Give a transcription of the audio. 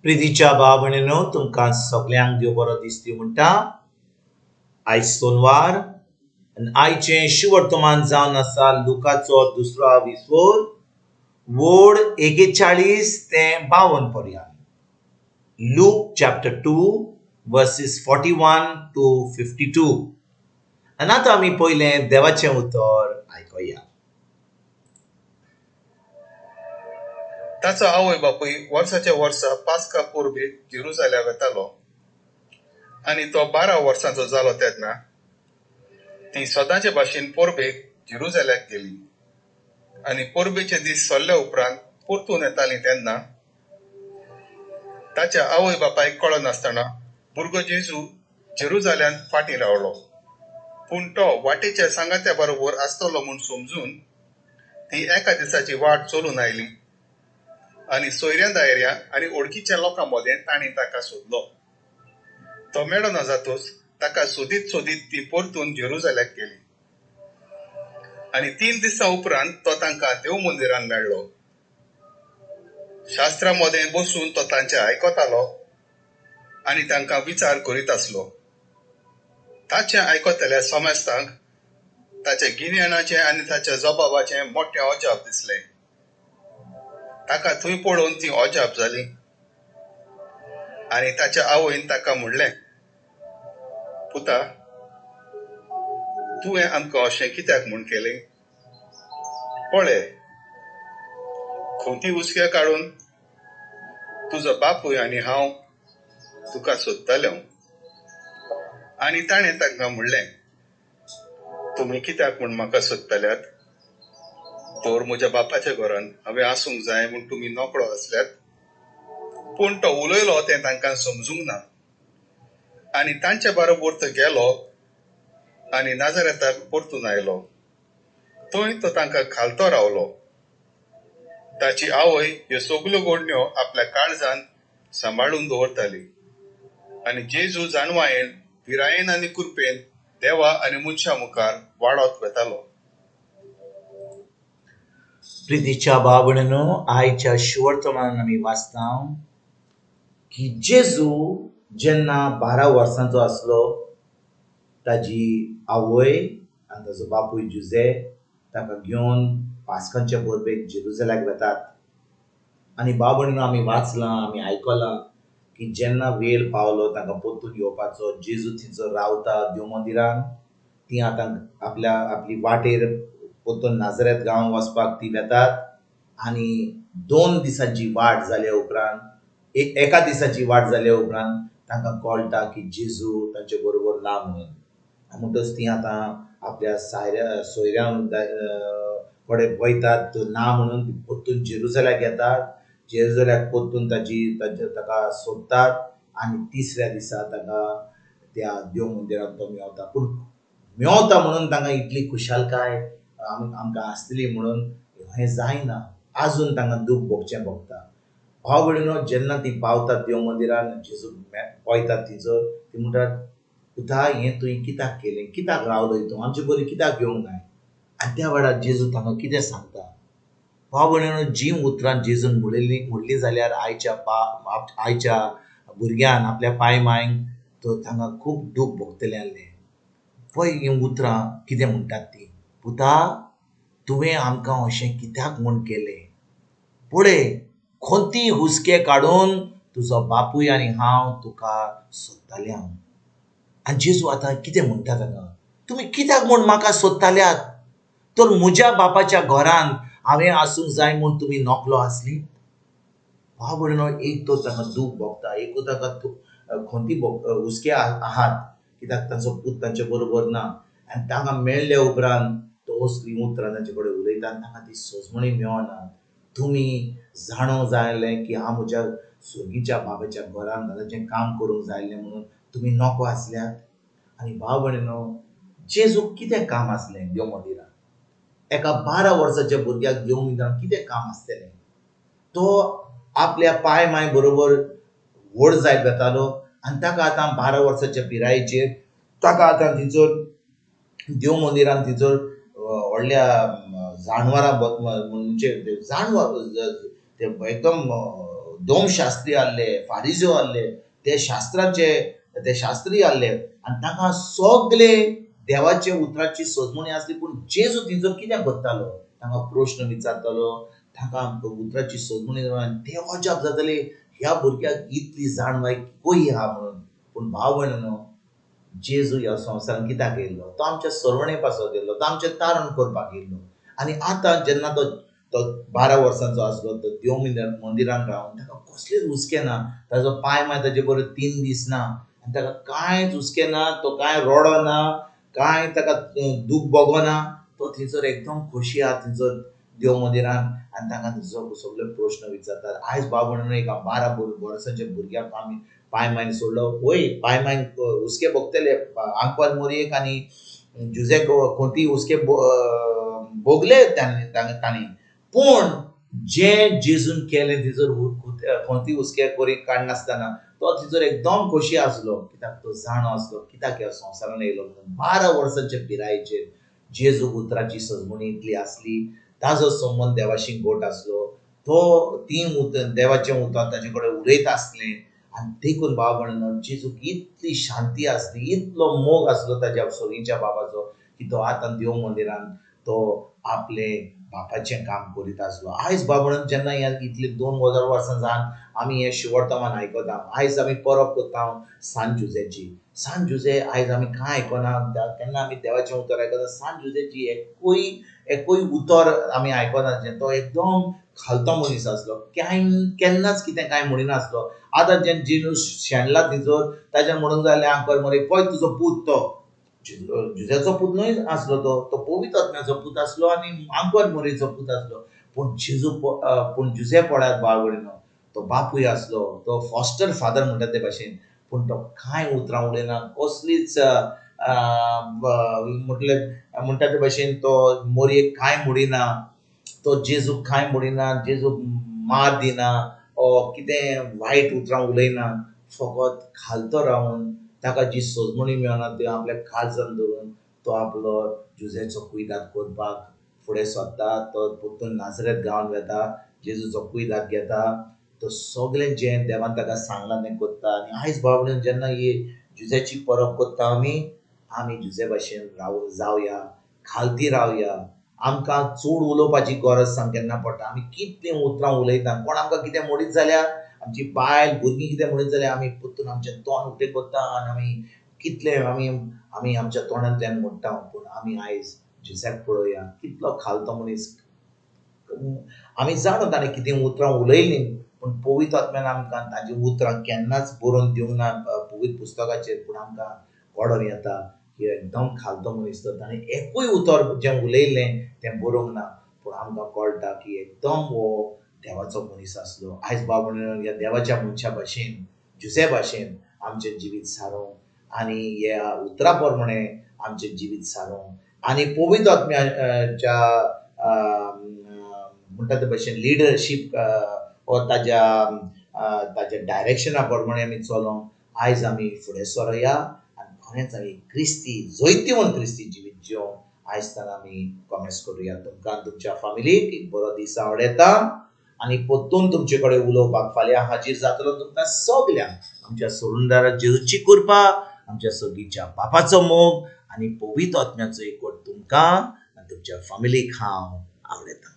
प्रितीच्या भाव भयणींनो, तुमकां सगळ्यांक देव बरो दीस दिवं म्हणटा. आयज सोनवार आनी आयचें शुवर्तमान जावन आसा लुकाचो 2रो विसवोर वोड 41 ते 52 पर्यंत. Look chapter 2 versus 41 to 52. आनी आतां आमी पयलें देवाचें उतर आयकया. ताचो आवय बापूय वर्साच्या वर्सा पास्का पोरबेक जेरुसालेम येतालो आनी तो 12 वर्सांचो जालो तेन्ना ती सदांचे भाशेन पोरबेक जेरुसालेमाक गेली. आनी पोरबेचे दीस सरले उपरांत परतून येताली तेन्ना ताच्या आवय बापायक कळनासतना भुरगो जेजू जेरुसालेमांत फाटीं रावलो. पूण तो वाटेच्या सांगात्या बरोबर आसतलो म्हूण समजून ती एका दिसाची वाट चलून आयली आनी सोयऱ्या दायऱ्या आनी ओळखीच्या लोकां मदें तांणी ताका सोदलो. तो मेळना जातूच ताका सोदीत सोदीत ती परतून जेरुसालेमाक गेली. आनी 3 दिसां उपरांत तो तांकां देव मंदिरांत मेळ्ळो. शास्त्रा मदें बसून तो तांचें आयकतालो आनी तांकां विचार करीत आसलो. ताचें आयकतल्या समस्तांक ताच्या गिन्यानाचें आनी ताच्या जबाबाचें मोठें अजाप दिसलें. ताका थंय पळोवन ती अजाप जाली आनी ताच्या आवयन ताका म्हणलें, पुता, तुवें आमकां अशें कित्याक म्हूण केलें? पळय, खोंती उस्के काडून तुजो बापूय आनी हांव तुका सोदताले. आनी ताणें तांकां म्हणलें, तुमी कित्याक म्हूण म्हाका सोदतल्यात? तर म्हज्या बापाच्या घरांत हांवें आसूंक जाय म्हूण तुमी नोकळो आसल्यात. पूण तो उलयलो तें तांकां समजूंक ना. आनी तांच्या बरोबर तो गेलो आनी नाजारेताक परतून आयलो. थंय तो तांकां खालतो रावलो. ताची आवय ह्यो सगल्यो घडण्यो आपल्या काळजांत सांबाळून दवरताली. आनी जेजू जाणवायेन, पिरायेन आनी कृपेन देवा आनी मनशां मुखार वाडत वेतालो. प्रितीच्या भाव भयणींनो, आयच्या शुवर्तमानांत आमी वाचता की जेजू जेन्ना 12 वर्सांचो आसलो, ताजी आवय आनी ताजो बापूय जुजे ताका घेवन पास्कांच्या पोरबेक जेरुसालेमाक वेतात. आनी भाव भयणींनो, आमी वाचलां, आमी आयकलां की जेन्ना वेळ पावलो तांकां परतून येवपाचो, जेजू थंयसर रावता देव मंदिरांत. ती आतां आपली वाटेर परतून नाजरेत गांवांत वचपाक ती वेतात. आनी 2 दिसांची वाट जाल्या उपरांत एका दिसाची वाट जाल्या उपरांत तांकां कळटा की जेजू तांचे बरोबर ना म्हणून. म्हणटच ती आतां आपल्या सोयऱ्यां कडेन वयतात, तो ना म्हणून परतून जेरुसालेमाक येतात. जेरुसालेमाक परतून ताका सोदतात आनी 3ऱ्या दिसा ताका त्या देव मंदिरांत तो मेवता. पूण मेवता म्हणून तांकां इतली खुशालकाय आमकां आसतली म्हणून हें जायना. आजून तांकां दूख भोगचें पडटा. भाव भयणींनो, जेन्ना ती पावतात देव मंदिरांत, जेजू पळयतात थंयसर, ती म्हणटात, पुता, हें तुवें कित्याक केलें? कित्याक रावलो हितून? आमचे बरी कित्याक घेवंक जाय? आनी त्या वेळार जेजू तांकां कितें सांगता? भाव भयणींनो, जीं उतरां जेजून म्हणलीं जाल्यार आयच्या भुरग्यान आपल्या पाय मांयक तो तांकां खूब दूख भोगतलें आहलें. पळय हीं उतरां कितें म्हणटात तीं. पुता, तुवें आमकां अशें कित्याक म्हूण केलें? पळय, खोंती हुस्के काडून तुजो बापूय आनी हांव तुका सोदताले हांव. आनी जेजू आतां कितें म्हणटा ताका? तुमी कित्याक म्हूण म्हाका सोदताल्यात? तर म्हज्या बापाच्या घरांत हांवें आसूंक जाय म्हूण तुमी नोकलो आसली? भाव भयणींनो, एक तर ताका दूख भोगता, एक ताका खोंती हुस्के आहात, कित्याक तांचो पूत तांचे बरोबर ना. आनी तांकां मेळ्ळे उपरांत तो असलीं उतरां तांचे कडेन उलयता आनी तांकां ती सोजमणी मेळना. तुमी जाणो जायलें की हांव म्हज्या सुर्गीच्या बाबाच्या घरांत ताचें काम करूंक जायलें म्हणून तुमी नोको आसल्यात. आनी भाव भयणींनो, जेजूक कितें काम आसलें देव मंदिरांत? एका 12 वर्साच्या भुरग्याक देव मंदिरांत कितें काम आसतलें? तो आपल्या पाय माय बरोबर व्हड जायत वतालो आनी ताका आतां 12 वर्साच्या पिरायेचेर ताका आतां थंयसर देव मंदिरांत थंयसर व्हडल्या जानवरां म्हणजे जानवर ते एकदम दोम शास्त्री आसले, फारिज्यो आसले, ते शास्त्री आसले आनी तांकां सगळे देवाचे उतराची सजमणी आसली. पूण जेजू थिंचर कित्याक बसतालो, तांकां प्रश्न विचारतालो, तांकां उतराची सजमणी ते अजाप जाताले, ह्या भुरग्याक इतली जाणवाय कही आहा म्हणून. पूण भाव भयणीनो, जेजू ह्या संवसारांत कित्याक येयल्लो? तो आमच्या सरवणे पासत येयल्लो, तो आमचें तारण करपाक येयल्लो. आनी आतां जेन्ना तो तो 12 वर्सांचो आसलो, तो देव मंदिरांत रावन ताका कसलेंच हुस्कें ना, ताजो पांय माय ताजे बरोबर 3 दीस ना, आनी ताका कांयच हुस्कें ना, तो कांय रडना, कांय ताका दूख भोगना. तो थंयसर एकदम खोशी आहा थंयसर देव मंदिरांत, आनी तांकां थंयसर सगळे प्रश्न विचारतात. आयज भाव भयणीनो, एका 12 वर्साच्या भुरग्याक आमी पांय मायन सोडलो, वय पांय मायन हुस्के भोगतले आंकवार मोरयेक आनी जुजेक कोणती हुस्के भोगले तांणी. पूण जें जेजून केलें थंयसर कोणती हुस्के कोरी काडनासतना तो थंयसर एकदम खोशी आसलो, कित्याक तो जाणो आसलो कित्याक ह्या संवसारांत येयलो म्हणून. 12 वर्सांच्या पिरायेचेर जेजूक उतराची सजमणी इतली आसली, ताजो संबंद देवाशी घोट आसलो, तो ती देवाचें उतर ताजे कडेन उलयता आसलें. आनी देखून भाव भयणीनो, जेजूक इतली शांती आसली, इतलो मोग आसलो ताज्या सोयीच्या बाबाचो, की तो आतां देव मंदिरांत तो आपले बापाचें काम करीत आसलो. आयज भाव भयणीनो, जेन्ना हे इतले 2,000 वर्सां जावन आमी हें शिवोर्तमान आयकता, आयज आमी परब करता सांत जुजेची. सांत जुजे आयज आमी कांय आयकना, केन्ना आमी देवाचें उतर आयकता, सांत जुजेची एकूय उतर आमी आयकना. तो एकदम खालतो मनीस आसलो, केन्नाच कितें कांय म्हणिनासलो. आतां जेजू शेणला थंयसर, ताजें म्हणूंक जाय आंकवार मोरयेक, पळय तुजो पूत तो जुजेचो पूत न्हय आसलो, तो पवित्र आत्म्याचो पूत आसलो आनी आंकवार मोरयेचो पूत आसलो. पूण जुजे पळयात भाव भयणीनो, तो बापूय आसलो, तो फॉस्टर फादर म्हणटा ते भाशेन, पूण तो कांय उतरां उलयना, कसलीच म्हणटा ते भाशेन तो मोरयेक कांय म्हणिना, तो जेजूक कांय म्हणिना, जेजूक मार दिना, कितें वायट उतरां उलयना. फकत खालतो रावन ताका जी सजमणी मेळना ती आपल्या काळजांत धरून तो आपलो जुजेचो कुयदाद करपाक फुडें सरता. तो परतून नाजरेत गांवांत वेता, जेजूचो कुयदाद घेता, तो सगळें जें देवान ताका सांगलां तें करता. आनी आयज भाव भयणीनो, जेन्ना ही जुजेची परब करता आमी जुजे भाशेन जावया, खालती रावया. आमकां चड उलोवपाची गरज केन्ना पडटा, आमी कितलीं उतरां उलयता, कोण आमकां कितें म्हणीत जाल्यार, आमची बायल भुरगीं कितें म्हणीत जाल्यार आमी परतून आमचें तोंड उक्तें करता आनी आमी कितलें आमी आमच्या तोंडांतल्यान म्हणटा. पूण आमी आयज जुजाक पळोवया, कितलो खालतो मनीस. आमी जाणा ताणें कितें उतरां उलयलीं, पूण पवित्र आत्म्यान आमकां ताजीं उतरां केन्नाच बरोवन दिवंक ना पवित्र पुस्तकाचेर. पूण आमकां कळोन येता की एकदम खालतो मनीस तो, ताणें एकूय उतर जें उलयलें तें बरोवंक ना, पूण आमकां कळटा की एकदम हो देवाचो मनीस आसलो. आयज भाव भयणीनो, ह्या देवाच्या मनशा भाशेन, जुजे भाशेन आमचें जिवीत सारूंक आनी ह्या उतरा प्रमाणे आमचें जिवीत सारूंक आनी पवित्र आत्म्याच्या म्हणटा ते भाशेन लिडरशीप वा ताज्या डायरेक्शना प्रमाणे आमी चलोंक आयज आमी फुडें सरोया आनी खरेंच आमी क्रिस्ती जैतिवंत क्रिस्ती जिवीत जिवंक आयज तान आमी कॉमेस करुया. तुमकां तुमच्या फॅमिलीक एक बरो दीस आवडेता आनी परतून तुमचे कडेन उलोवपाक फाल्यां हाजीर जातलो तुमकां सगल्यांक. आमच्या सोडूनदार जेजूची कृपा, आमच्या सगळीच्या बापाचो मोग आनी पवित्र आत्म्याचो एकवट तुमकां आनी तुमच्या फॅमिलीक हांव आवडयतां.